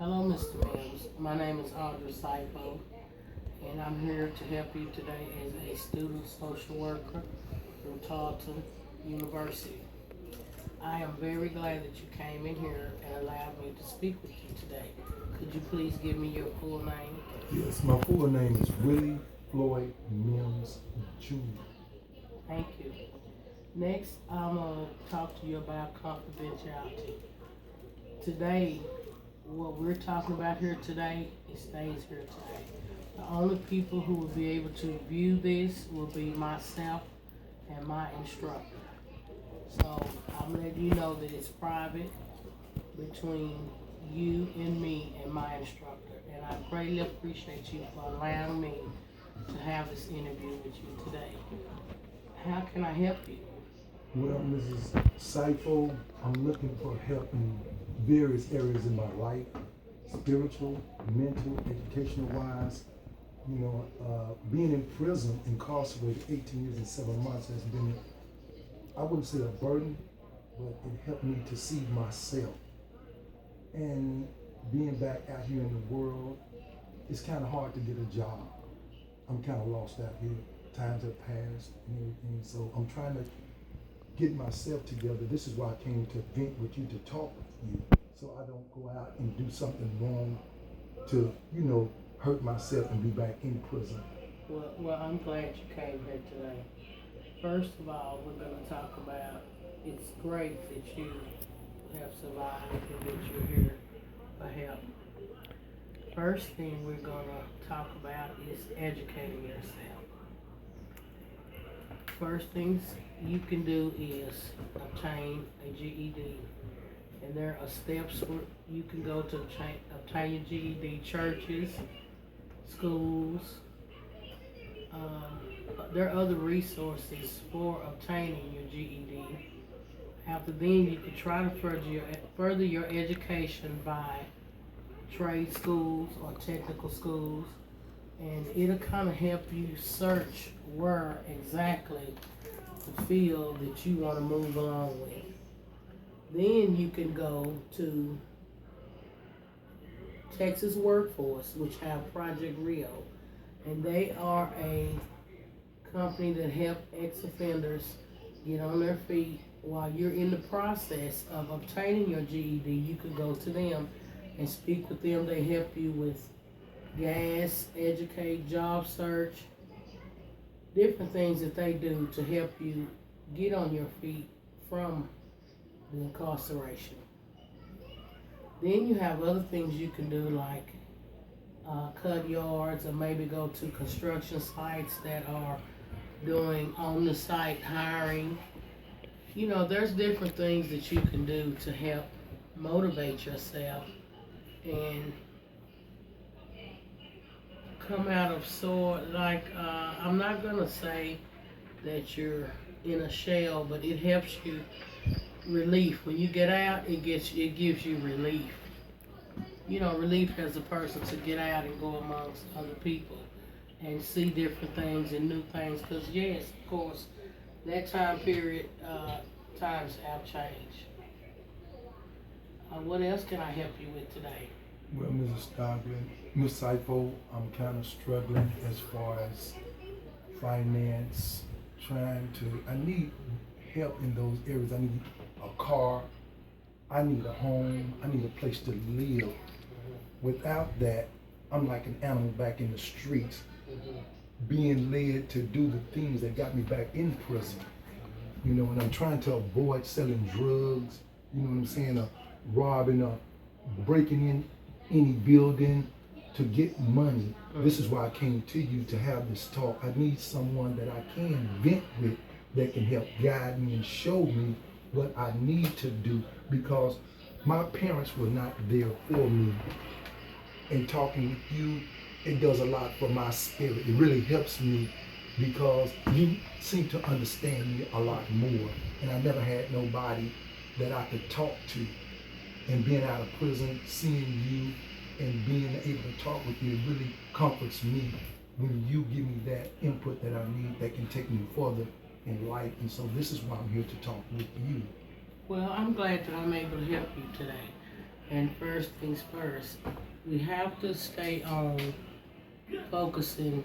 Hello, Mr. Mills. My name is Audra Saipo, and I'm here to help you today as a student social worker from Tarleton University. I am very glad that you came in here and allowed me to speak with you today. Could you please give me your full name? Yes, my full name is Willie Floyd Mims Jr. Thank you. Next, I'm going to talk to you about confidentiality. Today, what we're talking about here today, it stays here today. The only people who will be able to view this will be myself and my instructor. So I'm letting you know that it's private between you and me and my instructor. And I greatly appreciate you for allowing me to have this interview with you today. How can I help you? Well, Mrs. Saifo, I'm looking for help in various areas in my life, spiritual, mental, educational wise. Being in prison, incarcerated 18 years and 7 months has been, I wouldn't say a burden, but it helped me to see myself. And being back out here in the world, it's kind of hard to get a job. I'm kind of lost out here. Times have passed and everything, so I'm trying to get myself together. This is why I came to vent with you, to talk with you, so I don't go out and do something wrong to, hurt myself and be back in prison. Well, I'm glad you came here today. First of all, we're going to talk about it's great that you have survived and that you're here for help. First thing we're going to talk about is educating yourself. First things you can do is obtain a GED. And there are steps where you can go to obtain your GED: churches, schools. There are other resources for obtaining your GED. After then, you can try to further your education by trade schools or technical schools, and it'll kind of help you search where exactly the field that you want to move along with. Then you can go to Texas Workforce, which have Project Rio, and they are a company that help ex-offenders get on their feet. While you're in the process of obtaining your GED, you can go to them and speak with them. They help you with gas, educate, job search, different things that they do to help you get on your feet from the incarceration. Then you have other things you can do, like cut yards, or maybe go to construction sites that are doing on the site hiring. There's different things that you can do to help motivate yourself and come out of I'm not gonna say that you're in a shell, but it helps you relief. When you get out, it gives you relief. Relief as a person to get out and go amongst other people and see different things and new things. Because yes, of course, that time period, times have changed. What else can I help you with today? Well, Mrs. Stockton, Ms. Saifo, I'm kind of struggling as far as finance, I need help in those areas. I need a car, I need a home, I need a place to live. Without that, I'm like an animal back in the streets, being led to do the things that got me back in prison. And I'm trying to avoid selling drugs, you know what I'm saying, or robbing or breaking in any building to get money. This is why I came to you to have this talk. I need someone that I can vent with that can help guide me and show me what I need to do, because my parents were not there for me. And talking with you, it does a lot for my spirit. It really helps me because you seem to understand me a lot more. And I never had nobody that I could talk to. And being out of prison, seeing you and being able to talk with you, it really comforts me when you give me that input that I need that can take me further in life. And so this is why I'm here to talk with you. Well, I'm glad that I'm able to help you today. And first things first, we have to stay on focusing,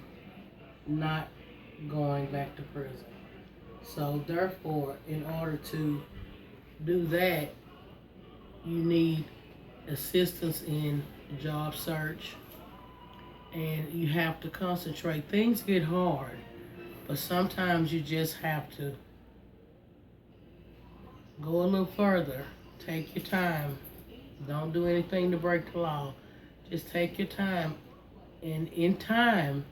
not going back to prison. So therefore, in order to do that, you need assistance in job search, and you have to concentrate. Things get hard, but sometimes you just have to go a little further. Take your time. Don't do anything to break the law. Just take your time, and in time,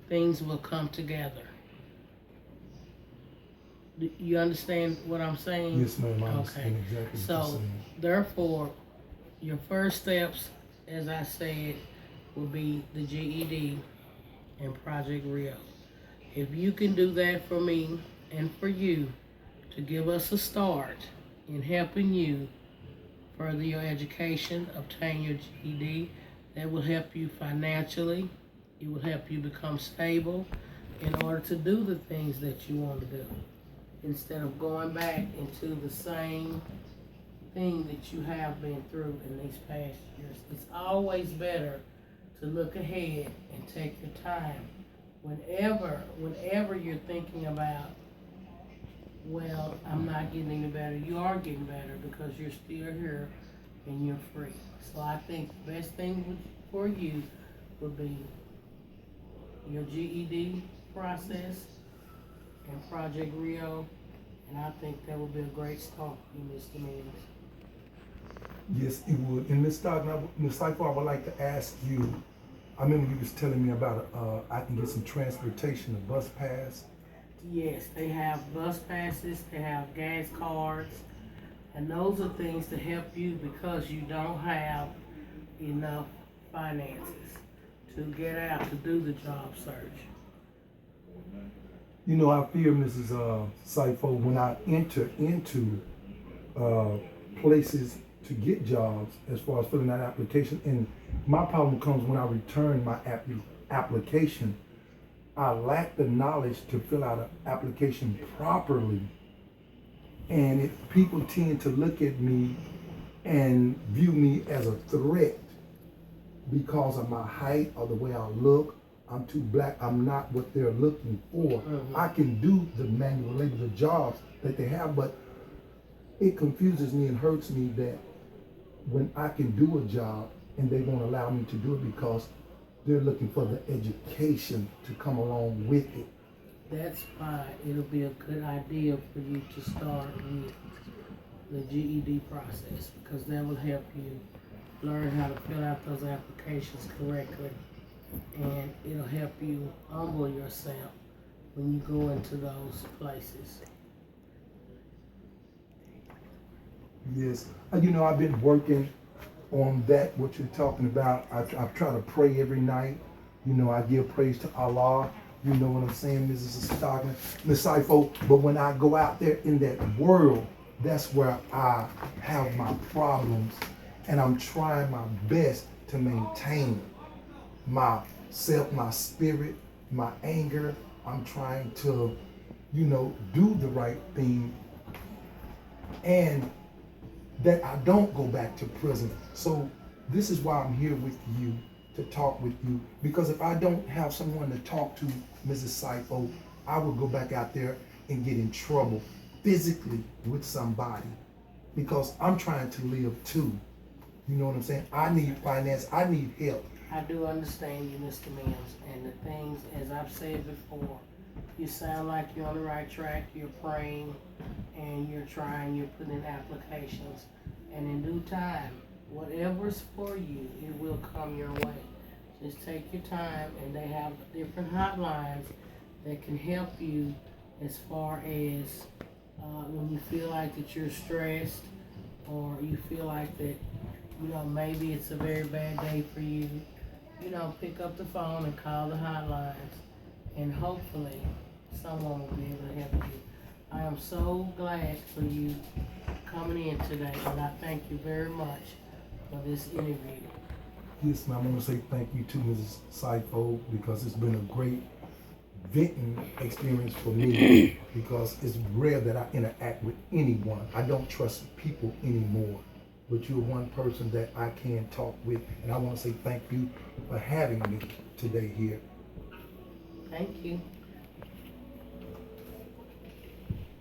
things will come together. You understand what I'm saying? Yes, ma'am. I Okay. understand exactly what you're So, saying. therefore, your first steps, as I said, will be the GED and Project Rio. If you can do that for me and for you to give us a start in helping you further your education, obtain your GED, that will help you financially. It will help you become stable in order to do the things that you want to do, instead of going back into the same thing that you have been through in these past years. It's always better to look ahead and take your time. Whenever you're thinking about, well, I'm not getting any better, you are getting better because you're still here and you're free. So I think the best thing for you would be your GED process and Project Rio, and I think that would be a great start for you, Mr. Mills. Yes, it would. And Ms. Stockton, Ms. Seifel, I would like to ask you, I remember you was telling me about, I can get some transportation, a bus pass. Yes, they have bus passes, they have gas cards, and those are things to help you because you don't have enough finances to get out to do the job search. You know, I fear, Mrs. Seifel, when I enter into places to get jobs, as far as filling out application, and my problem comes when I return my application. I lack the knowledge to fill out an application properly, and people tend to look at me and view me as a threat because of my height or the way I look. I'm too black. I'm not what they're looking for. Mhm. I can do the manual labor, the jobs that they have, but it confuses me and hurts me that when I can do a job and they won't allow me to do it because they're looking for the education to come along with it. That's why it'll be a good idea for you to start with the GED process, because that will help you learn how to fill out those applications correctly, and it'll help you humble yourself when you go into those places. Yes, you know, I've been working on that, what you're talking about. I try to pray every night. You know, I give praise to Allah. You know what I'm saying, Mrs. Stockton, Miss Seifel. But when I go out there in that world, that's where I have my problems. And I'm trying my best to maintain myself, my spirit, my anger. I'm trying to, you know, do the right thing. And that I don't go back to prison. So this is why I'm here with you, to talk with you. Because if I don't have someone to talk to, Mrs. Seifel, I would go back out there and get in trouble physically with somebody. Because I'm trying to live too. You know what I'm saying? I need finance, I need help. I do understand you, Mr. Mills, and the things, as I've said before, you sound like you're on the right track, you're praying, and you're trying, you're putting in applications, and in due time, whatever's for you, it will come your way. Just take your time, and they have different hotlines that can help you as far as when you feel like that you're stressed, or you feel like that, you know, maybe it's a very bad day for you. You know, pick up the phone and call the hotlines, and hopefully someone will be able to help you. I am so glad for you coming in today, and I thank you very much for this interview. Yes, ma'am. I want to say thank you to Mrs. Seifel, because it's been a great venting experience for me, because it's rare that I interact with anyone. I don't trust people anymore. but you're one person that I can talk with, and I want to say thank you for having me today here. Thank you.